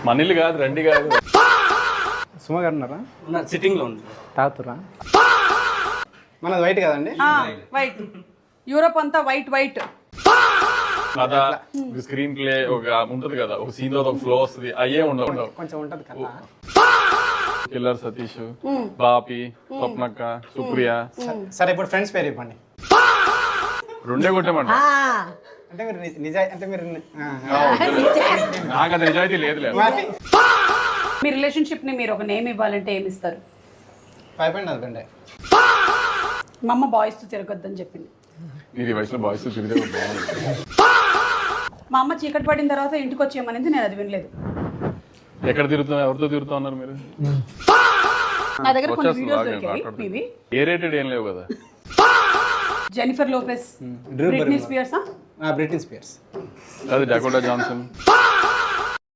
మనీళ్ళు కాదు, రండి కాదు. సుమ గారు ఉన్నారా? సిట్టింగ్ లో ఉంది. తాగుతురా? మనది వైట్ కదండి? వైట్. యూరోప్ అంతా వైట్ వైట్. కదా స్క్రీన్ ప్లే ఒక ఉంటది కదా, ఒక సీన్ లో ఒక ఫ్లో వస్తుంది, అయ్యే ఉండవు. కొంచెం ఉంటది కదా. కిల్లర్ సతీష్, బాపి, స్వప్నక్క, సుప్రియ. సరే ఇప్పుడు ఫ్రెండ్స్ పేరు ఇవ్వండి. రెండే కొట్టేమంట. అంటే మీరు నిజాయితీ అంటే మీరు నాకు అది నిజాయితీ లేదు. మీ రిలేషన్షిప్ ని మీరు ఒక నేమ్ ఇవ్వాలంటే ఏమి ఇస్తారు? 5.5 మా అమ్మ బాయ్స్ తో తిరగొద్దని చెప్పింది. ఇది వయసులో బాయ్స్ తిరిగితే బాగుంది. మా అమ్మ చీకటి పడిన తర్వాత ఇంటికి వచ్చేయమనేది, నేను అది వినలేదు. ఎక్కడ తిరుగుతున్నా, ఎవరితో తిరుగుతా ఉన్నారు మీరు? నా దగ్గర కొన్ని వీడియోస్ దొరికాయి మీవి. ఏ రేటెడ్ ఏం లేవు కదా. Jennifer Lopez, Britney spheres. Britney spheres, అది డకోటా జాన్సన్.